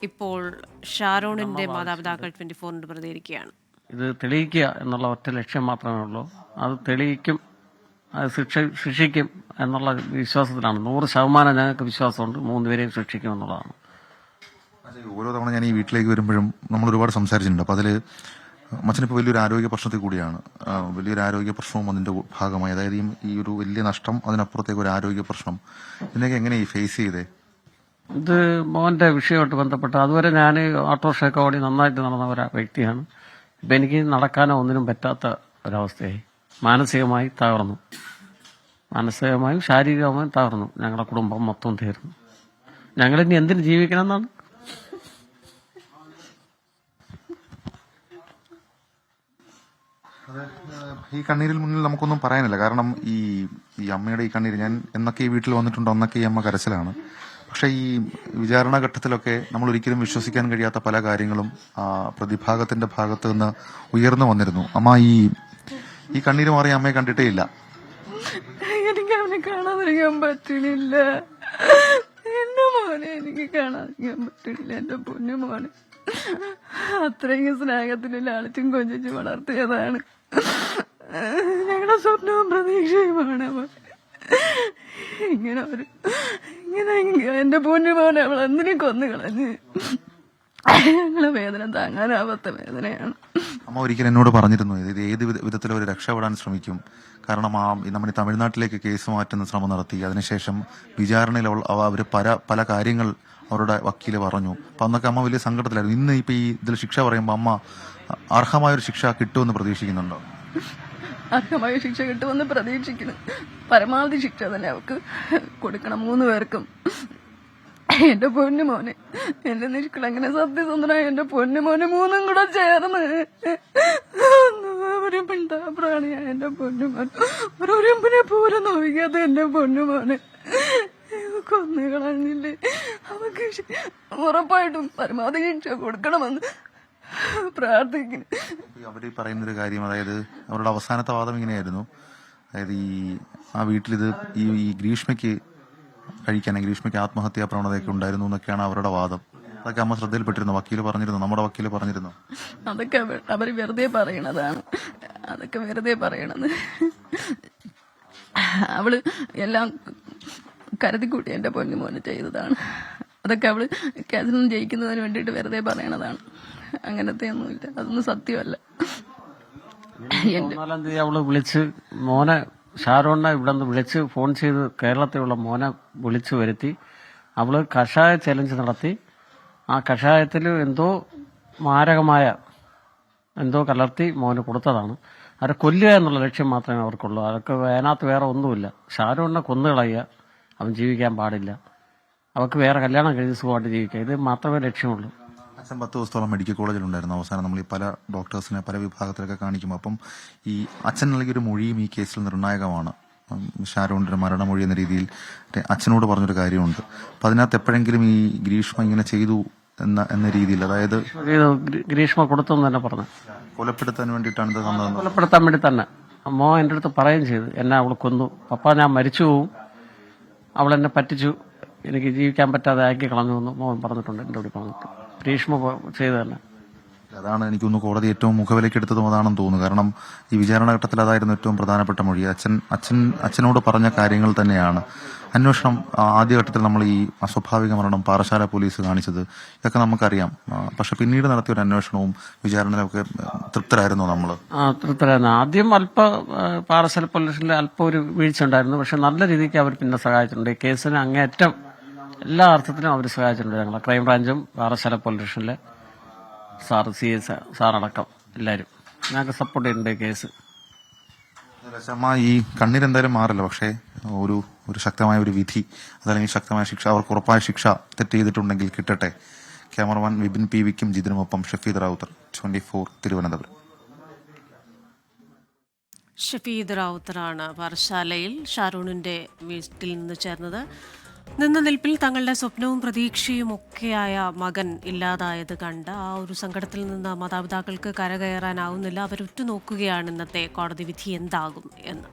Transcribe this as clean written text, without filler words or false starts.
ഇപ്പോൾ ഷാരോണിന്റെ മാതാപിതാക്കൾ 24 പ്രതികരിക്കുകയാണ്. ഇത് തെളിയിക്കുക എന്നുള്ള ഒറ്റ ലക്ഷ്യം മാത്രമേ ഉള്ളൂ. അത് തെളിയിക്കും, അത് ശിക്ഷിക്കും എന്നുള്ള വിശ്വാസത്തിലാണ്. 100% ഞങ്ങൾക്ക് വിശ്വാസമുണ്ട് 3 പേരെയും ശിക്ഷിക്കും എന്നുള്ളതാണ്. ഓരോ തവണ ഞാൻ ഈ വീട്ടിലേക്ക് വരുമ്പോഴും നമ്മൾ ഒരുപാട് സംസാരിച്ചിട്ടുണ്ട്. അപ്പോൾ അതിൽ മച്ചനിപ്പോൾ വലിയൊരു ആരോഗ്യ പ്രശ്നത്തിൽ കൂടിയാണ്. വലിയൊരു ആരോഗ്യ പ്രശ്നവും അതിൻ്റെ ഭാഗമായി, അതായത് ഈ ഒരു വലിയ നഷ്ടം, അതിനപ്പുറത്തേക്ക് ഒരു ആരോഗ്യ പ്രശ്നം, ഇതിനൊക്കെ എങ്ങനെ ഈ ഫേസ് ചെയ്തേ? ഇത് മോൻ്റെ വിഷയമായിട്ട് ബന്ധപ്പെട്ട് അതുവരെ ഞാൻ ഓട്ടോറിക്ഷയൊക്കെ ഓടി നന്നായിട്ട് നടന്ന ഒരു വ്യക്തിയാണ്. ഇപ്പം എനിക്ക് നടക്കാനോ ഒന്നിനും പറ്റാത്ത ഒരവസ്ഥയായി. മാനസികമായി തകർന്നു, മാനസികമായും ശാരീരികമായും തകർന്നു. ഞങ്ങളുടെ കുടുംബം മൊത്തം തീർന്നു. ഞങ്ങളിനി എന്തിന് ജീവിക്കണം എന്നാണ്. ഈ കണ്ണീരിൽ മുന്നിൽ നമുക്കൊന്നും പറയാനില്ല. കാരണം ഈ അമ്മയുടെ ഈ കണ്ണീര്, ഞാൻ എന്നൊക്കെ ഈ വീട്ടിൽ വന്നിട്ടുണ്ടോ അന്നൊക്കെ ഈ അമ്മ കരച്ചിലാണ്. പക്ഷെ ഈ വിചാരണ ഘട്ടത്തിലൊക്കെ നമ്മൾ ഒരിക്കലും വിശ്വസിക്കാൻ കഴിയാത്ത പല കാര്യങ്ങളും പ്രതിഭാഗത്തിന്റെ ഭാഗത്ത് നിന്ന് ഉയർന്നു വന്നിരുന്നു. അമ്മ ഈ കണ്ണീര് മാറി അമ്മയെ കണ്ടിട്ടേ ഇല്ല. എനിക്ക് അവനെ കാണാതിരിക്കാൻ പറ്റില്ല. എന്റെ മോനെ എനിക്ക് കാണാതിരിക്കാൻ പറ്റില്ല. എന്റെ പൊന്നു മോനെ അത്രയും സ്നേഹത്തിന് ലാളിച്ചും കൊഞ്ചിച്ചും വളർത്തിയതാണ്. ഞങ്ങളുടെ സ്വപ്നവും പ്രതീക്ഷയുമാണ് അവൻ. ഇങ്ങനെ എന്റെ പൊന്നു മോനെ അവൾ എന്തിനും കൊന്നു കളഞ്ഞ് ഞങ്ങളെ വേദന താങ്ങാനാവാത്ത വേദനയാണ്. അമ്മ ഒരിക്കലും എന്നോട് പറഞ്ഞിരുന്നു, ഇത് ഏത് വിധത്തിലും ഒരു രക്ഷപ്പെടാൻ ശ്രമിക്കും. കാരണം നമ്മുടെ തമിഴ്നാട്ടിലേക്ക് കേസ് മാറ്റുന്ന ശ്രമം നടത്തി. അതിനുശേഷം വിചാരണയിൽ അവർ പല കാര്യങ്ങൾ അവരുടെ വക്കീല് പറഞ്ഞു. അപ്പൊ അന്നൊക്കെ അമ്മ വലിയ സങ്കടത്തിലായിരുന്നു. ഇന്ന് ഇപ്പൊ ഈ ഇതിൽ ശിക്ഷ പറയുമ്പോൾ അമ്മ അർഹമായൊരു ശിക്ഷ കിട്ടുമെന്ന് പ്രതീക്ഷിക്കുന്നുണ്ടോ? അർഹമായ ശിക്ഷ കിട്ടുമെന്ന് പ്രതീക്ഷിക്കുന്നു. പരമാവധി ശിക്ഷ തന്നെ അവർക്ക് കൊടുക്കണം 3 പേർക്കും. എന്റെ പൊന്നു മോനെ, എന്റെ നിഷ്കളങ്ങനെ സത്യസന്ധനായ എന്റെ പൊന്നു മോനെ 3 കൂടെ ചേർന്ന് ഒരു പിണ്ടാപ്രാണിയായ എന്റെ പൊന്നു മോൻ, ഒരു ഉറുമ്പിനെ പോലും നോവിക്കാത്ത എന്റെ പൊന്നു മോനെ കൊന്നു കളഞ്ഞില്ലേ. അവർക്ക് ഉറപ്പായിട്ടും പരമാവധി ശിക്ഷ കൊടുക്കണമെന്ന് പ്രാർത്ഥിക്കുന്നു. അവര് പറയുന്നൊരു കാര്യം, അതായത് അവരുടെ അവസാനത്തെ വാദം ഇങ്ങനെയായിരുന്നു, അതായത് ആ വീട്ടിലിത് ഈ ഗ്രീഷ്മയ്ക്ക് ആത്മഹത്യാ പ്രവണതയൊക്കെ ഉണ്ടായിരുന്നു എന്നൊക്കെയാണ് അവരുടെ വാദം. അതൊക്കെ അമ്മ ശ്രദ്ധയിൽപ്പെട്ടിരുന്നു? വക്കീല് പറഞ്ഞിരുന്നു, നമ്മുടെ വക്കീല് പറഞ്ഞിരുന്നു? അതൊക്കെ അവര് വെറുതെ പറയണതാണ്. അതൊക്കെ വെറുതെ പറയണത്. അവള് എല്ലാം കരുതിക്കൂട്ടി എന്റെ പൊന്നു മോനെ ചെയ്തതാണ്. അതൊക്കെ അവള് കേസിൽ നിന്ന് ജയിക്കുന്നതിന് വേണ്ടിയിട്ട് വെറുതെ പറയണതാണ്. അങ്ങനത്തെ ഒന്നുമില്ല, അതൊന്നും സത്യമല്ല. 4-ാം തീയതി അവള് വിളിച്ച് മോനെ ഷാരോണിനെ ഇവിടെ നിന്ന് വിളിച്ച് ഫോൺ ചെയ്ത് കേരളത്തിലുള്ള മോനെ വിളിച്ചു വരുത്തി. അവള് കഷായ ചലഞ്ച് നടത്തി. ആ കഷായത്തിൽ എന്തോ മാരകമായ എന്തോ കലർത്തി മോന് കൊടുത്തതാണ്. അവരെ കൊല്ലുക എന്നുള്ള ലക്ഷ്യം മാത്രമേ അവർക്കുള്ളൂ. അതൊക്കെ അതിനകത്ത് വേറെ ഒന്നുമില്ല. ഷാരോണിനെ കൊന്നുകളയുക, അവൻ ജീവിക്കാൻ പാടില്ല, അവർക്ക് വേറെ കല്യാണം കഴിഞ്ഞ് സുഖമായിട്ട് ജീവിക്കുക, ഇത് മാത്രമേ ലക്ഷ്യമുള്ളൂ. അച്ഛൻ 10 ദിവസത്തോളം മെഡിക്കൽ കോളേജിലുണ്ടായിരുന്നു. അവസാനം നമ്മൾ ഈ പല ഡോക്ടേഴ്സിനെ പല വിഭാഗത്തിലൊക്കെ കാണിക്കും. അപ്പം ഈ അച്ഛൻ നൽകിയൊരു മൊഴിയും ഈ കേസിൽ നിർണായകമാണ്. ഷാരോണിന്റെ മരണമൊഴി എന്ന രീതിയിൽ അച്ഛനോട് പറഞ്ഞൊരു കാര്യമുണ്ട്. അപ്പൊ അതിനകത്ത് എപ്പോഴെങ്കിലും ഈ ഗ്രീഷ്മ ഇങ്ങനെ ചെയ്തു എന്ന രീതിയിൽ, അതായത് ഗ്രീഷ്മ കൊടുത്തെന്ന് തന്നെ പറഞ്ഞു, കൊലപ്പെടുത്താൻ വേണ്ടിയിട്ടാണ് ഇത് തന്നത്. കൊലപ്പെടുത്താൻ വേണ്ടി തന്നെ അമ്മോ എൻ്റെ അടുത്ത് പറയുകയും ചെയ്തു, എന്നെ അവൾ കൊന്നു, പപ്പ ഞാൻ മരിച്ചു പോവും, അവൾ എന്നെ പറ്റിച്ചു, എനിക്ക് ജീവിക്കാൻ പറ്റാതെ ആക്കി കളഞ്ഞു എന്ന് മോൻ പറഞ്ഞിട്ടുണ്ട്. എൻ്റെ കൂടി പറഞ്ഞിട്ട് ഗ്രീഷ്മ ചെയ്തു തന്നെ. അതാണ് എനിക്കൊന്ന് കോടതി ഏറ്റവും മുഖവിലേക്ക് എടുത്തതും അതാണെന്ന് തോന്നുന്നു. കാരണം ഈ വിചാരണ ഘട്ടത്തിൽ അതായിരുന്നു ഏറ്റവും പ്രധാനപ്പെട്ട മൊഴി. അച്ഛനോട് പറഞ്ഞ കാര്യങ്ങൾ തന്നെയാണ്. അന്വേഷണം ആദ്യഘട്ടത്തിൽ നമ്മൾ ഈ അസ്വാഭാവിക മരണം പാറശാല പോലീസ് കാണിച്ചത് ഇതൊക്കെ നമുക്കറിയാം. പക്ഷെ പിന്നീട് നടത്തിയ ഒരു അന്വേഷണവും വിചാരണയിലൊക്കെ തൃപ്തരായിരുന്നു നമ്മൾ? തൃപ്തരായിരുന്നു. ആദ്യം പാറശാല പോലീസിൽ അല്പം ഒരു വീഴ്ച ഉണ്ടായിരുന്നു. പക്ഷെ നല്ല രീതിക്ക് അവർ പിന്നെ സഹായിച്ചിട്ടുണ്ട്. ഈ കേസിന് അങ്ങേയറ്റം എല്ലാ അർത്ഥത്തിലും അവർ സഹായിച്ചിട്ടുണ്ട്. ഞങ്ങളെ ക്രൈംബ്രാഞ്ചും പാറശാല പോലീസ് സ്റ്റേഷനിലെ CS സാറടക്കം എല്ലാവരും ഞങ്ങൾക്ക് സപ്പോർട്ട് ചെയ്തിട്ടുണ്ട് കേസ്. അമ്മ ഈ കണ്ണീരെന്തായാലും മാറില്ല. പക്ഷേ ഒരു ശക്തമായ ഒരു വിധി, അതല്ലെങ്കിൽ ശക്തമായ ശിക്ഷ, അവർക്ക് ഉറപ്പായ ശിക്ഷ തെറ്റ് ചെയ്തിട്ടുണ്ടെങ്കിൽ കിട്ടട്ടെ. ക്യാമറമാൻ വിപിൻ PVക്കും ജിതിനുമൊപ്പം ഷഫീദ് റാവുത്തർ, 24 തിരുവനന്തപുരം. ഷഫീദ് റാവുത്തറാണ് പാറശാലയിൽ ഷാരോണിന്റെ വീട്ടിൽ നിന്ന് ചേർന്നത്. നിന്ന നിൽപ്പിൽ തങ്ങളുടെ സ്വപ്നവും പ്രതീക്ഷയും ഒക്കെയായ മകൻ ഇല്ലാതായത് കണ്ട് ആ ഒരു സങ്കടത്തിൽ നിന്ന് മാതാപിതാക്കൾക്ക് കരകയറാനാവുന്നില്ല. അവരുറ്റുനോക്കുകയാണ് ഇന്നത്തെ കോടതി വിധി എന്താകും എന്ന്.